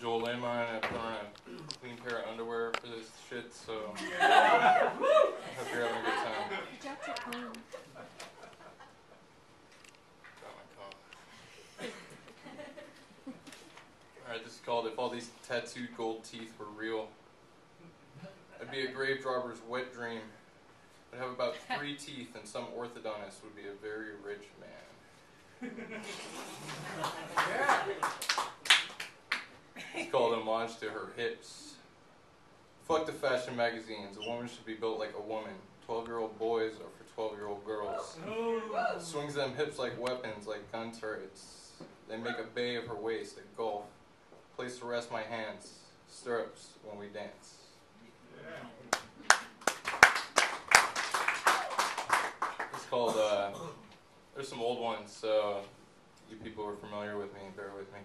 Joel Landmine. I put on a clean pair of underwear for this shit, so hope you're having a good time. Your jets are clean. Got my cough. Alright, this is called If All These Tattooed Gold Teeth Were Real. I'd be a grave robber's wet dream. I'd have about 3 teeth, and some orthodontist would be a very rich man. It's called Homage to Her Hips. Fuck the fashion magazines. A woman should be built like a woman. 12-year-old boys are for 12-year-old girls. Swings them hips like weapons, like gun turrets. They make a bay of her waist, a gulf. Place to rest my hands. Stirrups when we dance. It's called, there's some old ones, so you people who are familiar with me, bear with me.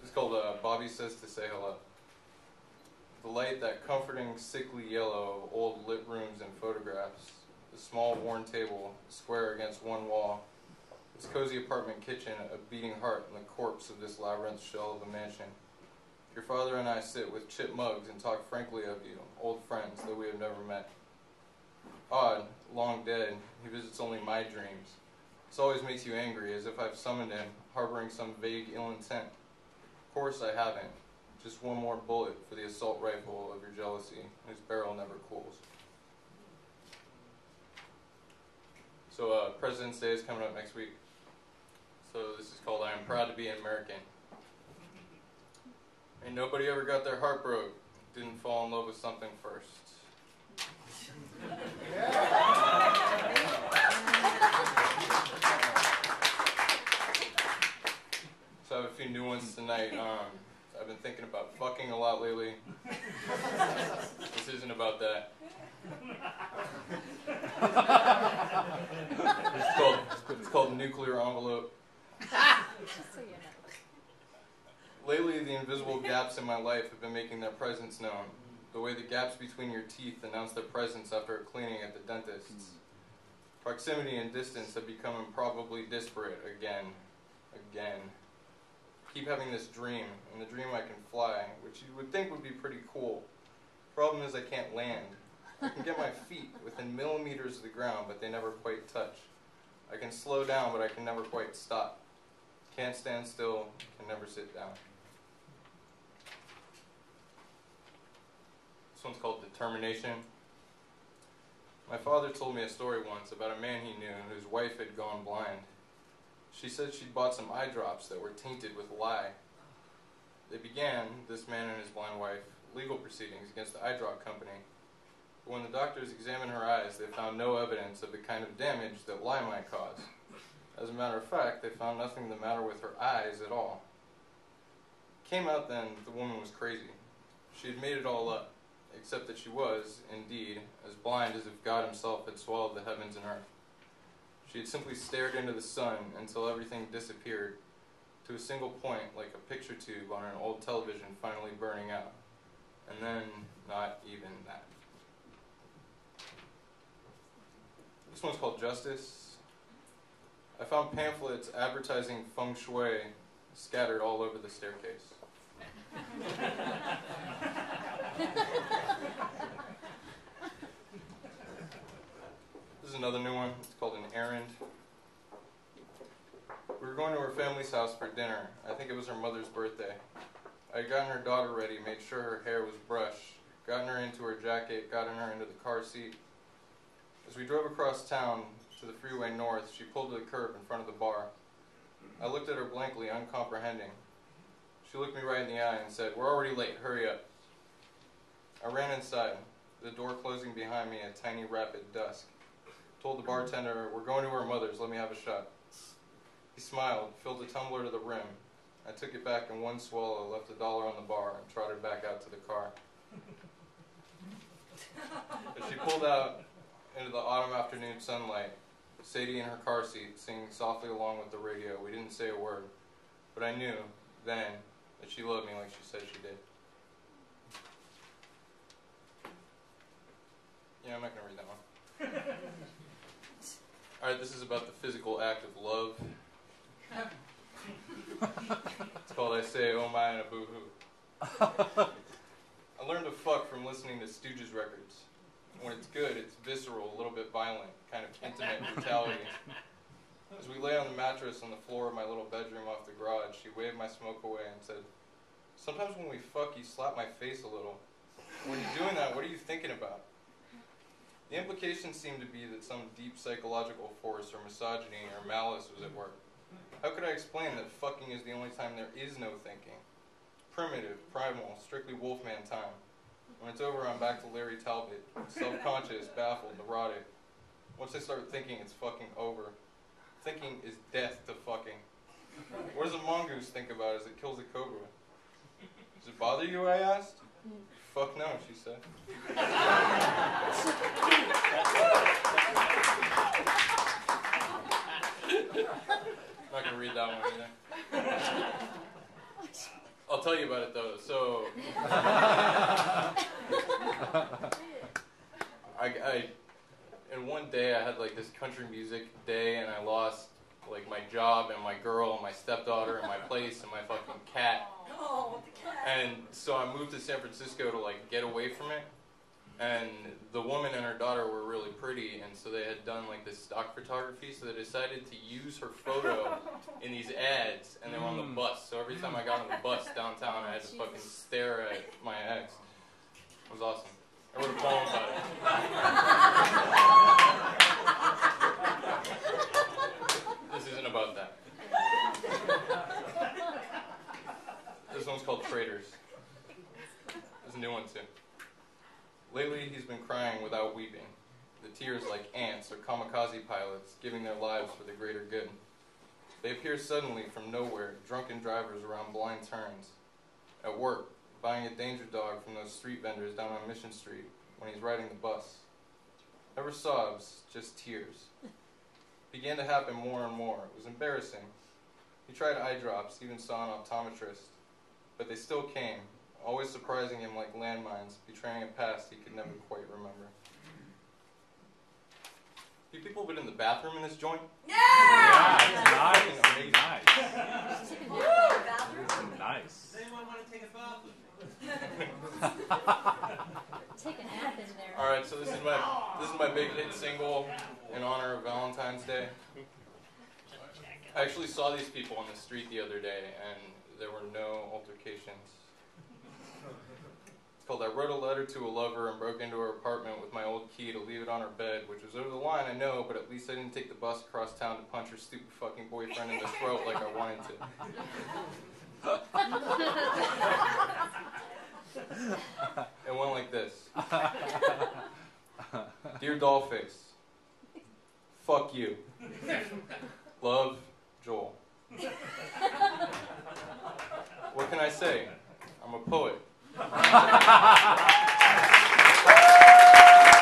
It's called Bobby Says to Say Hello. The light, that comforting, sickly yellow of old lit rooms and photographs. The small, worn table, square against one wall. This cozy apartment kitchen, a beating heart in the corpse of this labyrinth shell of a mansion. Your father and I sit with chipped mugs and talk frankly of you, old friends, though we have never met. Odd, long dead, he visits only my dreams. This always makes you angry, as if I've summoned him, harboring some vague ill intent. Of course I haven't. Just one more bullet for the assault rifle of your jealousy, whose barrel never cools. So President's Day is coming up next week. So this is called I Am Proud to Be an American. Ain't nobody ever got their heart broke. Didn't fall in love with something first. So I have a few new ones tonight. I've been thinking about fucking a lot lately. This isn't about that. It's called Nuclear Envelope. Lately, the invisible gaps in my life have been making their presence known. The way the gaps between your teeth announce their presence after a cleaning at the dentist's. Proximity and distance have become improbably disparate again. Keep having this dream, and the dream I can fly, which you would think would be pretty cool. Problem is I can't land. I can get my feet within millimeters of the ground, but they never quite touch. I can slow down, but I can never quite stop. Can't stand still, can never sit down. This one's called Determination. My father told me a story once about a man he knew whose wife had gone blind. She said she'd bought some eye drops that were tainted with lye. They began, this man and his blind wife, legal proceedings against the eye drop company. But when the doctors examined her eyes, they found no evidence of the kind of damage that lye might cause. As a matter of fact, they found nothing the matter with her eyes at all. It came out then that the woman was crazy. She had made it all up, except that she was, indeed, as blind as if God himself had swallowed the heavens and earth. She had simply stared into the sun until everything disappeared, to a single point like a picture tube on an old television finally burning out. And then, not even that. This one's called Justice. I found pamphlets advertising feng shui scattered all over the staircase. This is another new one. It's called An Errand. We were going to her family's house for dinner. I think it was her mother's birthday. I had gotten her daughter ready, made sure her hair was brushed, gotten her into her jacket, gotten her into the car seat. As we drove across town to the freeway north, she pulled to the curb in front of the bar. I looked at her blankly, uncomprehending. She looked me right in the eye and said, "We're already late, hurry up." I ran inside, the door closing behind me at tiny rapid dusk. Told the bartender, "We're going to her mother's, let me have a shot." He smiled, filled a tumbler to the rim. I took it back in one swallow, left $1 on the bar, and trotted back out to the car. As she pulled out into the autumn afternoon sunlight, Sadie in her car seat, singing softly along with the radio. We didn't say a word, but I knew then that she loved me like she said she did. Yeah, I'm not going to read that one. Alright, this is about the physical act of love. It's called I Say Oh My and a Boo Hoo. I learned to fuck from listening to Stooges records. When it's good, it's visceral, a little bit violent, kind of intimate brutality. As we lay on the mattress on the floor of my little bedroom off the garage, she waved my smoke away and said, "Sometimes when we fuck, you slap my face a little. When you're doing that, what are you thinking about?" The implication seemed to be that some deep psychological force or misogyny or malice was at work. How could I explain that fucking is the only time there is no thinking? Primitive, primal, strictly Wolfman time. When it's over, I'm back to Larry Talbot, self-conscious, baffled, neurotic. Once I start thinking, it's fucking over. Thinking is death to fucking. What does a mongoose think about as it kills a cobra? Does it bother you, I asked? Fuck no, she said. I'm not going to read that one either. I'll tell you about it though. So, in one day I had like this country music day, and I lost like my job and my girl and my stepdaughter and my place and my fucking cat. Oh, the cat. And so I moved to San Francisco to like get away from it. And the woman and her daughter were really pretty, and so they had done like this stock photography, so they decided to use her photo in these ads, and they were on the bus. So every time I got on the bus downtown, I had to fucking stare at my ex. It was awesome. I wrote a poem about it. This isn't about that. This one's called Traitors. There's a new one too. Lately, he's been crying without weeping, the tears like ants or kamikaze pilots giving their lives for the greater good. They appear suddenly from nowhere, drunken drivers around blind turns. At work, buying a danger dog from those street vendors down on Mission Street when he's riding the bus. Never sobs, just tears. Began to happen more and more. It was embarrassing. He tried eye drops, even saw an optometrist, but they still came. Always surprising him like landmines, betraying a past he could never quite remember. You people been in the bathroom in this joint? Yeah! Nice. Amazing. Nice. Nice. Does anyone want to take a bath? Take a nap in there. All right, so this is my big hit single in honor of Valentine's Day. I actually saw these people on the street the other day, and there were no altercations. It's called I Wrote a Letter to a Lover and Broke into Her Apartment with my old key to leave it on her bed, which was over the line, I know, but at least I didn't take the bus across town to punch her stupid fucking boyfriend in the throat like I wanted to. It went like this. Dear Dollface, fuck you. Love, Joel. What can I say? I'm a poet.